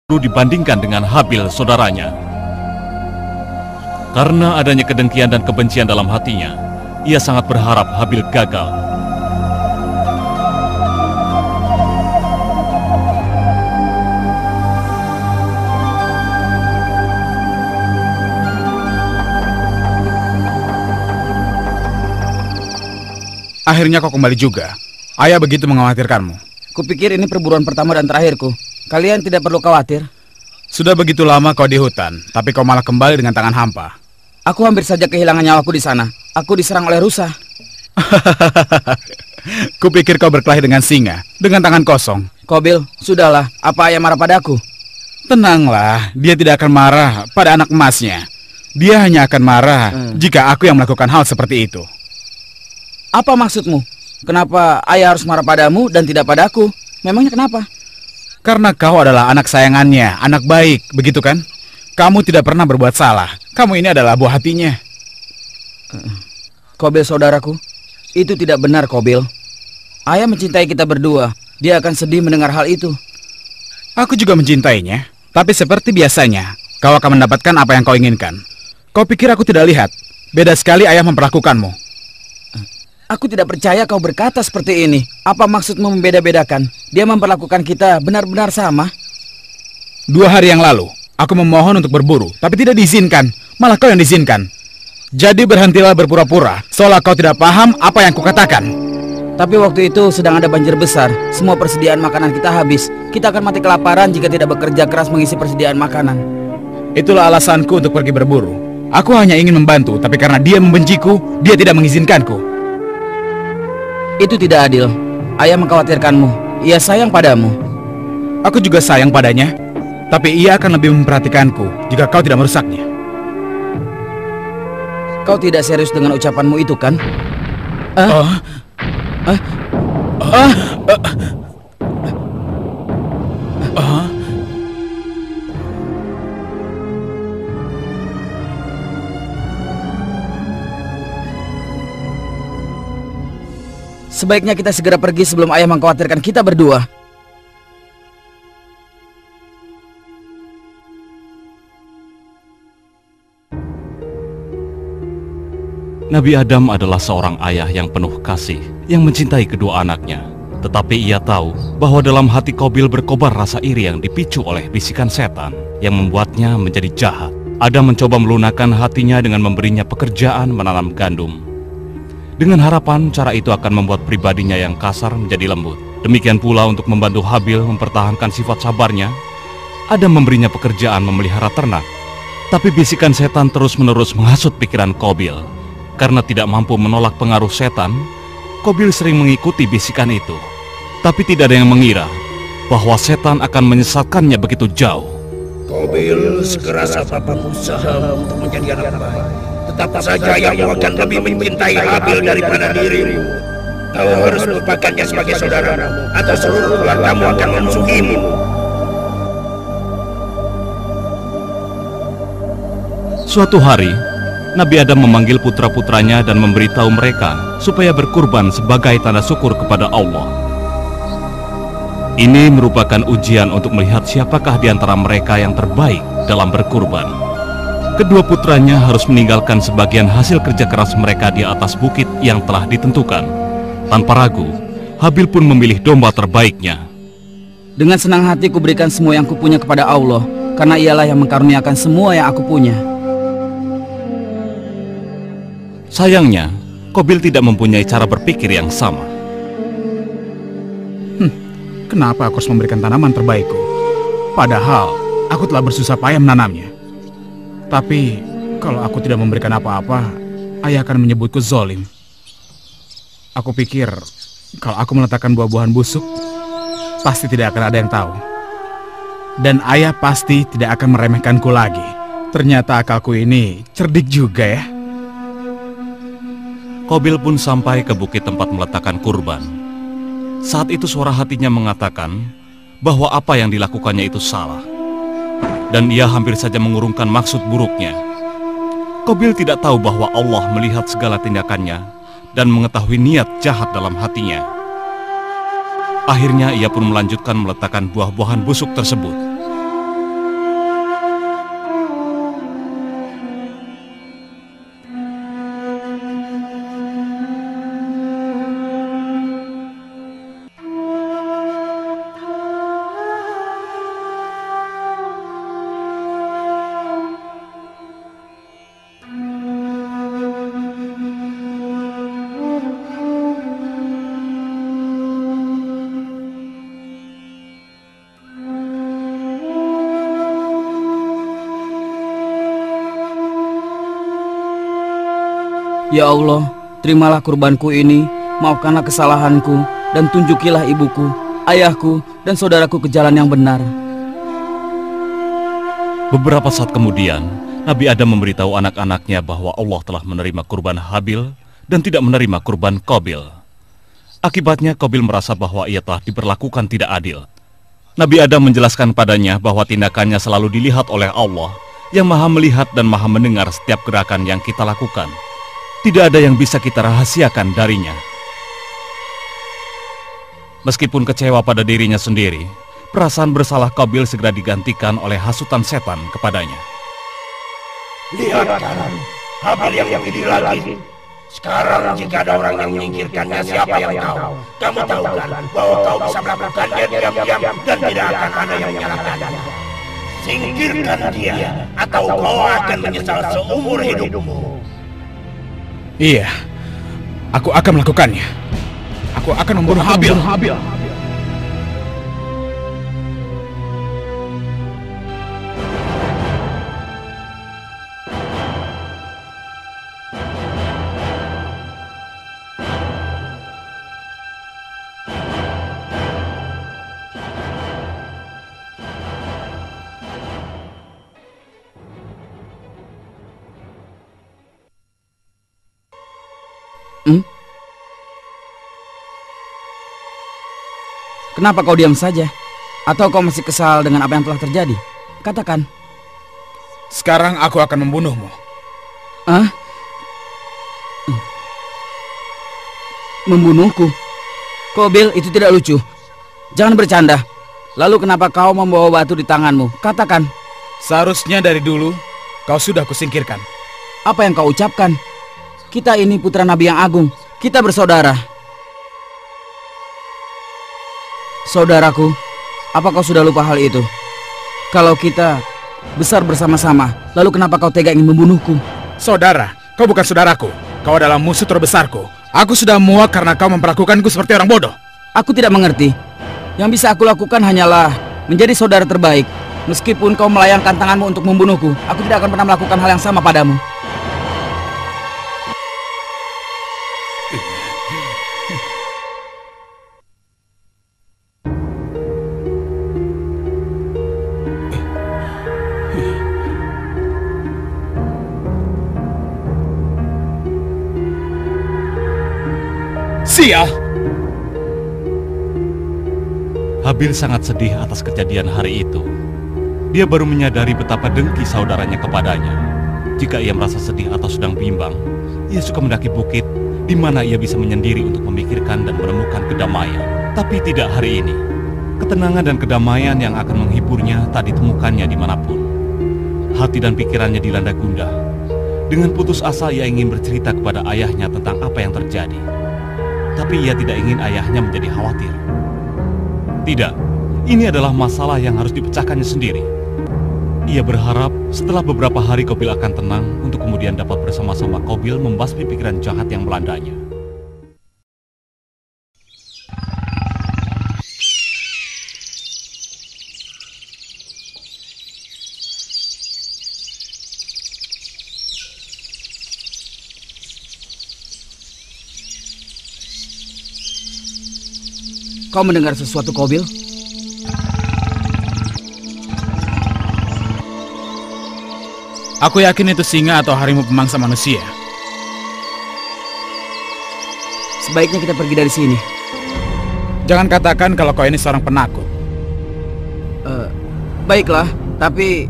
dibandingkan dengan Habil saudaranya. Karena adanya kedengkian dan kebencian dalam hatinya, ia sangat berharap Habil gagal. Akhirnya kau kembali juga. Ayah begitu mengkhawatirkanmu. Kupikir ini perburuan pertama dan terakhirku. Kalian tidak perlu khawatir. Sudah begitu lama kau di hutan, tapi kau malah kembali dengan tangan hampa. Aku hampir saja kehilangan nyawaku di sana. Aku diserang oleh rusa. Kupikir kau berkelahi dengan singa, dengan tangan kosong. Qabil, sudahlah. Apa ayah marah padaku? Tenanglah, dia tidak akan marah pada anak emasnya. Dia hanya akan marah jika aku yang melakukan hal seperti itu. Apa maksudmu? Kenapa ayah harus marah padamu dan tidak padaku? Memangnya kenapa? Karena kau adalah anak sayangannya, anak baik, begitu kan? Kamu tidak pernah berbuat salah. Kamu ini adalah buah hatinya. Qabil saudaraku, itu tidak benar, Qabil. Ayah mencintai kita berdua. Dia akan sedih mendengar hal itu. Aku juga mencintainya. Tapi seperti biasanya, kau akan mendapatkan apa yang kau inginkan. Kau pikir aku tidak lihat? Beda sekali ayah memperlakukanmu. Aku tidak percaya kau berkata seperti ini. Apa maksudmu membeda-bedakan? Dia memperlakukan kita benar-benar sama. 2 hari yang lalu, aku memohon untuk berburu, tapi tidak diizinkan. Malah kau yang diizinkan. Jadi berhentilah berpura-pura, seolah kau tidak paham apa yang kukatakan. Tapi waktu itu sedang ada banjir besar. Semua persediaan makanan kita habis. Kita akan mati kelaparan jika tidak bekerja keras mengisi persediaan makanan. Itulah alasanku untuk pergi berburu. Aku hanya ingin membantu, tapi karena dia membenciku, dia tidak mengizinkanku. Itu tidak adil. Ayah mengkhawatirkanmu. Ia sayang padamu. Aku juga sayang padanya, tapi ia akan lebih memperhatikanku jika kau tidak merusaknya. Kau tidak serius dengan ucapanmu itu, kan? Sebaiknya kita segera pergi sebelum ayah mengkhawatirkan kita berdua. Nabi Adam adalah seorang ayah yang penuh kasih, yang mencintai kedua anaknya. Tetapi ia tahu bahwa dalam hati Qabil berkobar rasa iri yang dipicu oleh bisikan setan yang membuatnya menjadi jahat. Adam mencoba melunakkan hatinya dengan memberinya pekerjaan menanam gandum. Dengan harapan cara itu akan membuat pribadinya yang kasar menjadi lembut. Demikian pula untuk membantu Habil mempertahankan sifat sabarnya, Adam memberinya pekerjaan memelihara ternak. Tapi bisikan setan terus-menerus menghasut pikiran Qabil. Karena tidak mampu menolak pengaruh setan, Qabil sering mengikuti bisikan itu. Tapi tidak ada yang mengira bahwa setan akan menyesatkannya begitu jauh. Qabil, sekeras apapun usaha untuk menjadi anak baik, tetap saja ayahmu akan lebih mencintai Habil daripada dirimu. Kau harus melupakannya sebagai saudaramu, atau seluruh keluargamu akan memusuhimu. Suatu hari, Nabi Adam memanggil putra-putranya dan memberitahu mereka supaya berkurban sebagai tanda syukur kepada Allah. Ini merupakan ujian untuk melihat siapakah di antara mereka yang terbaik dalam berkurban. Kedua putranya harus meninggalkan sebagian hasil kerja keras mereka di atas bukit yang telah ditentukan. Tanpa ragu, Habil pun memilih domba terbaiknya. Dengan senang hati kuberikan semua yang kupunya kepada Allah, karena ialah yang mengkaruniakan semua yang aku punya. Sayangnya, Qabil tidak mempunyai cara berpikir yang sama. Kenapa aku harus memberikan tanaman terbaikku? Padahal, aku telah bersusah payah menanamnya. Tapi, kalau aku tidak memberikan apa-apa, ayah akan menyebutku zolim. Aku pikir, kalau aku meletakkan buah-buahan busuk, pasti tidak akan ada yang tahu. Dan ayah pasti tidak akan meremehkanku lagi. Ternyata akalku ini cerdik juga ya. Qabil pun sampai ke bukit tempat meletakkan kurban. Saat itu suara hatinya mengatakan bahwa apa yang dilakukannya itu salah. Dan ia hampir saja mengurungkan maksud buruknya. Qabil tidak tahu bahwa Allah melihat segala tindakannya dan mengetahui niat jahat dalam hatinya. Akhirnya ia pun melanjutkan meletakkan buah-buahan busuk tersebut. Ya Allah, terimalah kurbanku ini, maafkanlah kesalahanku, dan tunjukilah ibuku, ayahku, dan saudaraku ke jalan yang benar. Beberapa saat kemudian, Nabi Adam memberitahu anak-anaknya bahwa Allah telah menerima kurban Habil dan tidak menerima kurban Qabil. Akibatnya Qabil merasa bahwa ia telah diperlakukan tidak adil. Nabi Adam menjelaskan padanya bahwa tindakannya selalu dilihat oleh Allah yang Maha melihat dan Maha mendengar setiap gerakan yang kita lakukan. Tidak ada yang bisa kita rahasiakan darinya. Meskipun kecewa pada dirinya sendiri, perasaan bersalah Qabil segera digantikan oleh hasutan setan kepadanya. Lihat kan, Habil yang pilih lagi. Sekarang jika ada orang yang menyingkirkannya, siapa yang tahu? Kamu tahu kan bahwa kau bisa melakukannya diam-diam dan tidak akan ada yang menyalahkannya. Singkirkan dia, atau kau akan menyesal seumur hidupmu. Iya, aku akan melakukannya. Aku akan membunuh Habil. Kenapa kau diam saja? Atau kau masih kesal dengan apa yang telah terjadi? Katakan. Sekarang aku akan membunuhmu. Hah? Membunuhku? Qabil, itu tidak lucu. Jangan bercanda. Lalu kenapa kau membawa batu di tanganmu? Katakan. Seharusnya dari dulu kau sudah kusingkirkan. Apa yang kau ucapkan? Kita ini putra Nabi yang agung. Kita bersaudara. Saudaraku, apa kau sudah lupa hal itu? Kalau kita besar bersama-sama, lalu kenapa kau tega ingin membunuhku? Saudara, kau bukan saudaraku. Kau adalah musuh terbesarku. Aku sudah muak karena kau memperlakukanku seperti orang bodoh. Aku tidak mengerti. Yang bisa aku lakukan hanyalah menjadi saudara terbaik. Meskipun kau melayangkan tanganmu untuk membunuhku, aku tidak akan pernah melakukan hal yang sama padamu. Sial! Habil sangat sedih atas kejadian hari itu. Dia baru menyadari betapa dengki saudaranya kepadanya. Jika ia merasa sedih atau sedang bimbang, ia suka mendaki bukit di mana ia bisa menyendiri untuk memikirkan dan menemukan kedamaian. Tapi tidak hari ini. Ketenangan dan kedamaian yang akan menghiburnya tak ditemukannya dimanapun. Hati dan pikirannya dilanda gundah. Dengan putus asa ia ingin bercerita kepada ayahnya tentang apa yang terjadi. Tapi ia tidak ingin ayahnya menjadi khawatir. Tidak, ini adalah masalah yang harus dipecahkannya sendiri. Ia berharap setelah beberapa hari Qabil akan tenang untuk kemudian dapat bersama-sama Qabil membasmi pikiran jahat yang melandanya. Kau mendengar sesuatu, Qabil? Aku yakin itu singa atau harimau pemangsa manusia. Sebaiknya kita pergi dari sini. Jangan katakan kalau kau ini seorang penakut. Baiklah, tapi